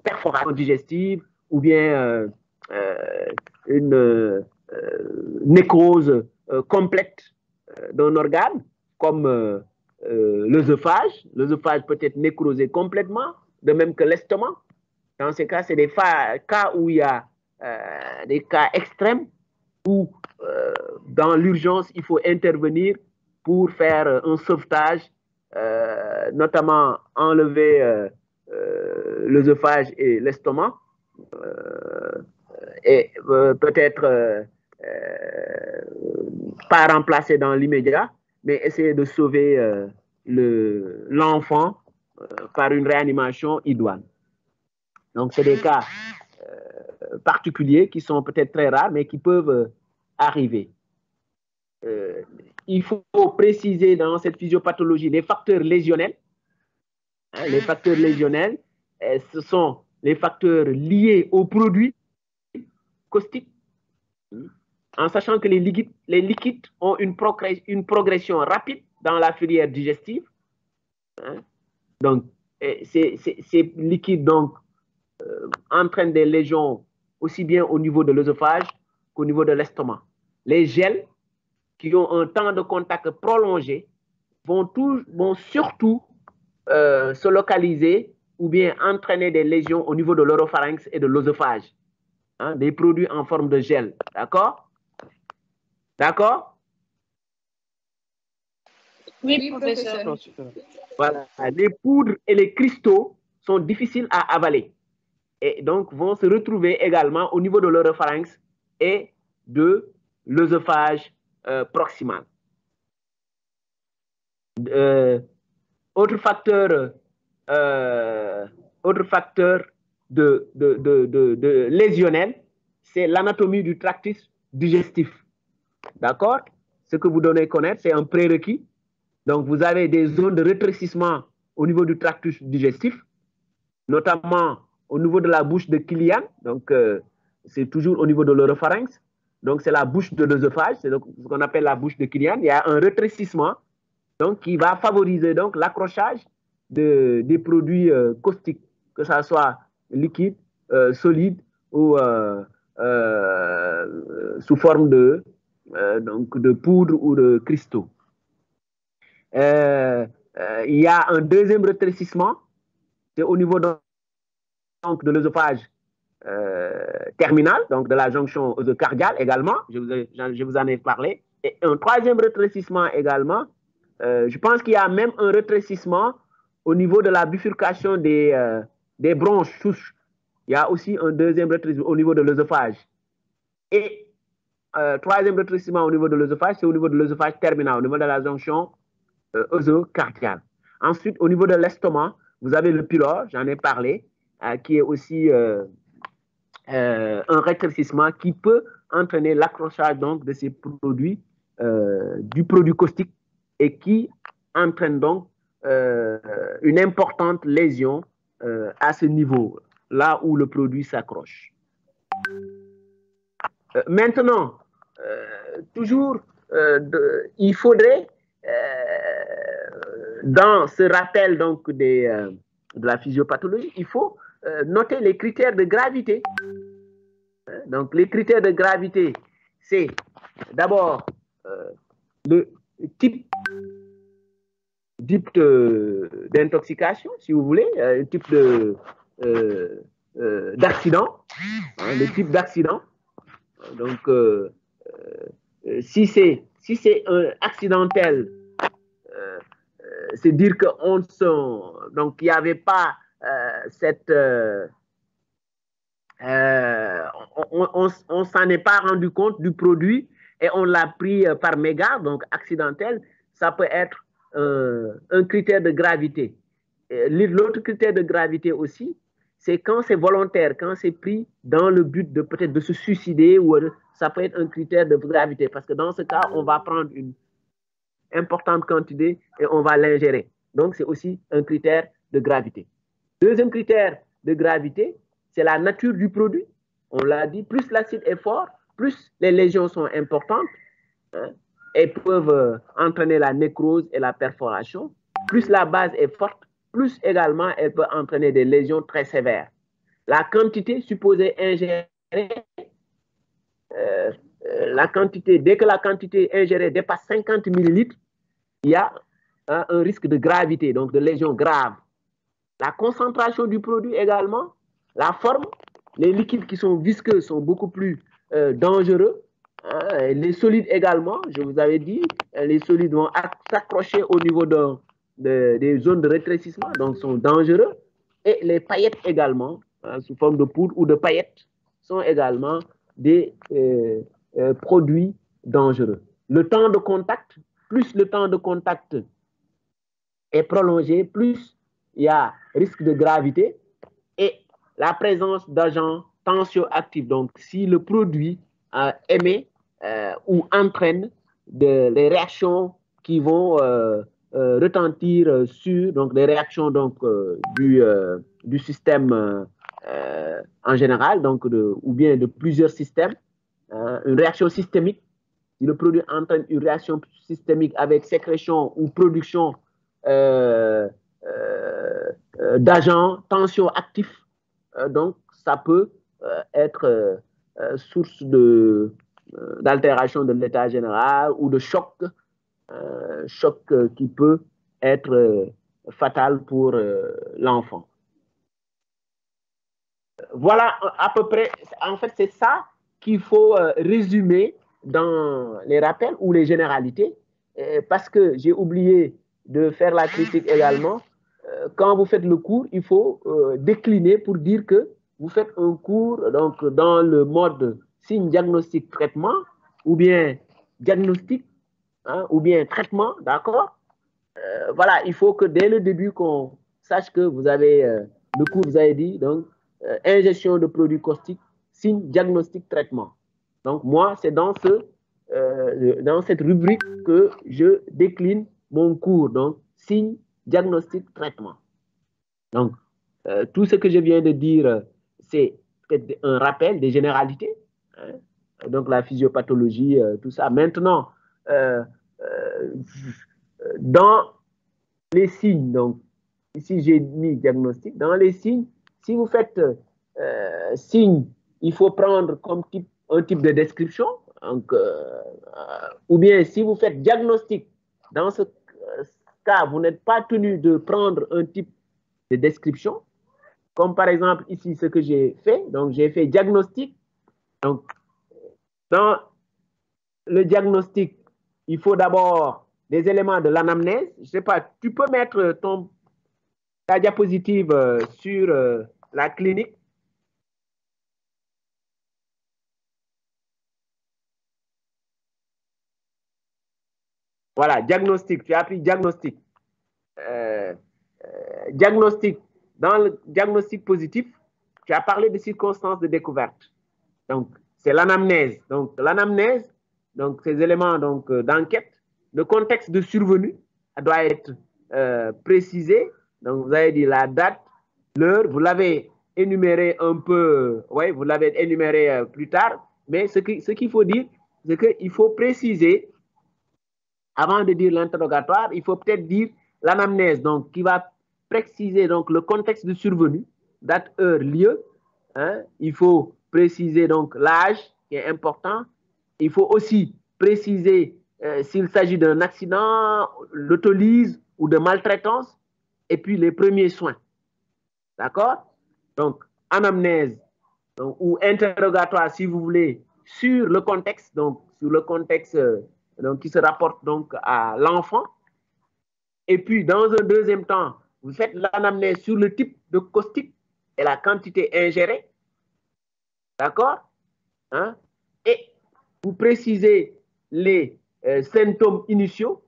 perforation digestive ou bien une nécrose complète d'un organe, comme l'œsophage. L'œsophage peut être nécrosé complètement, de même que l'estomac. Dans ces cas, c'est des cas où il y a des cas extrêmes où, dans l'urgence, il faut intervenir pour faire un sauvetage, notamment enlever l'œsophage et l'estomac, et peut-être pas remplacer dans l'immédiat, mais essayer de sauver l'enfant par une réanimation idoine. Donc, c'est des cas particuliers qui sont peut-être très rares, mais qui peuvent arriver. Il faut préciser dans cette physiopathologie les facteurs lésionnels. Les facteurs lésionnels, ce sont les facteurs liés aux produits caustiques, en sachant que les liquides ont une progression rapide dans la filière digestive. Donc, ces liquides donc, entraînent des lésions aussi bien au niveau de l'œsophage qu'au niveau de l'estomac. Les gels qui ont un temps de contact prolongé vont surtout se localiser ou bien entraîner des lésions au niveau de l'oropharynx et de l'œsophage. Des produits en forme de gel. D'accord? D'accord? Oui, professeur. Voilà. Les poudres et les cristaux sont difficiles à avaler et donc vont se retrouver également au niveau de l'oropharynx et de l'œsophage proximal. Autre facteur de lésionnel, c'est l'anatomie du tractus digestif. D'accord? Ce que vous donnez connaître, c'est un prérequis. Donc, vous avez des zones de rétrécissement au niveau du tractus digestif, notamment au niveau de la bouche de Killian. Donc, c'est toujours au niveau de l'oropharynx. Donc, c'est la bouche de l'œsophage, c'est ce qu'on appelle la bouche de Killian. Il y a un rétrécissement donc, qui va favoriser donc l'accrochage des produits caustiques, que ce soit liquide, solide ou sous forme donc de poudre ou de cristaux. Il y a un deuxième rétrécissement, c'est au niveau donc, de l'œsophage terminal, donc de la jonction œsocardiale également, je vous en ai parlé. Et un troisième rétrécissement également, je pense qu'il y a même un rétrécissement au niveau de la bifurcation des bronches souches. Il y a aussi un deuxième rétrécissement au niveau de l'œsophage. Et troisième rétrécissement au niveau de l'œsophage, c'est au niveau de l'œsophage terminal, au niveau de la jonction œsocardiale. Ensuite, au niveau de l'estomac, vous avez le pylore, j'en ai parlé, qui est aussi un rétrécissement qui peut entraîner l'accrochage donc de ces produits, du produit caustique, et qui entraîne donc une importante lésion à ce niveau, là où le produit s'accroche. Maintenant, toujours, il faudrait, dans ce rappel donc de la physiopathologie, il faut noter les critères de gravité. Donc, les critères de gravité, c'est d'abord le type d'intoxication, si vous voulez, un type d'accident, le type d'accident. Donc, si c'est accidentel, c'est dire qu'il n'y avait pas cette... on s'en est pas rendu compte du produit et on l'a pris par mégarde, donc accidentel, ça peut être un critère de gravité. L'autre critère de gravité aussi, c'est quand c'est volontaire, quand c'est pris dans le but de peut-être de se suicider, ou ça peut être un critère de gravité, parce que dans ce cas, on va prendre une importante quantité et on va l'ingérer. Donc, c'est aussi un critère de gravité. Deuxième critère de gravité, c'est la nature du produit. On l'a dit, plus l'acide est fort, plus les lésions sont importantes, et peuvent entraîner la nécrose et la perforation. Plus la base est forte, plus également elle peut entraîner des lésions très sévères. la quantité supposée ingérée, la quantité, dès que la quantité ingérée dépasse 50 millilitres, il y a un risque de gravité, donc de lésion grave. La concentration du produit également, la forme, les liquides qui sont visqueux sont beaucoup plus dangereux. Hein, les solides également, je vous avais dit, les solides vont s'accrocher au niveau des zones de rétrécissement, donc sont dangereux. Et les paillettes également, hein, sous forme de poudre ou de paillettes, sont également des produits dangereux. Le temps de contact, plus le temps de contact est prolongé, plus il y a risque de gravité et la présence d'agents tensioactifs. Donc, si le produit émet ou entraîne les réactions qui vont retentir sur donc, les réactions donc, du système en général, donc ou bien de plusieurs systèmes, une réaction systémique. Si le produit entraîne une réaction systémique avec sécrétion ou production d'agents tensioactifs, donc ça peut être source d'altération de l'état général ou de choc, choc qui peut être fatal pour l'enfant. Voilà à peu près, en fait c'est ça qu'il faut résumer dans les rappels ou les généralités, parce que j'ai oublié de faire la critique également. Quand vous faites le cours, il faut décliner pour dire que vous faites un cours donc, dans le mode signe, diagnostic, traitement, ou bien diagnostic, hein, ou bien traitement, d'accord. Voilà, il faut que dès le début, qu'on sache que vous avez, le cours vous avez dit, donc, ingestion de produits caustiques, signe, diagnostic, traitement. Donc, moi, c'est dans cette rubrique que je décline mon cours. Donc, signe, diagnostic, traitement. Donc, tout ce que je viens de dire, c'est un rappel des généralités. Hein, donc, la physiopathologie, tout ça. Maintenant, dans les signes, donc, ici j'ai mis diagnostic, dans les signes, si vous faites signe, il faut prendre comme un type de description, donc, ou bien si vous faites diagnostic, dans ce cas, vous n'êtes pas tenu de prendre un type de description, comme par exemple ici ce que j'ai fait, donc j'ai fait diagnostic, donc dans le diagnostic, il faut d'abord des éléments de l'anamnèse, je ne sais pas, tu peux mettre ta diapositive sur la clinique. Voilà, diagnostic, tu as pris diagnostic. Diagnostic, dans le diagnostic positif, tu as parlé de circonstances de découverte. Donc, c'est l'anamnèse. Donc, l'anamnèse, donc ces éléments donc d'enquête, le contexte de survenue doit être précisé. Donc, vous avez dit la date, l'heure, vous l'avez énuméré un peu, oui, vous l'avez énuméré plus tard, mais ce qu'il faut dire, c'est qu'il faut préciser, avant de dire l'interrogatoire, il faut peut-être dire l'anamnèse, donc qui va préciser donc le contexte de survenue, date, heure, lieu. Hein, il faut préciser donc l'âge qui est important. Il faut aussi préciser s'il s'agit d'un accident, l'autolyse ou de maltraitance, et puis les premiers soins. D'accord? Donc, anamnèse donc, ou interrogatoire, si vous voulez, sur le contexte, donc sur le contexte donc, qui se rapporte donc à l'enfant. Et puis, dans un deuxième temps, vous faites l'anamnèse sur le type de caustique et la quantité ingérée. D'accord? Hein? Et vous précisez les symptômes initiaux,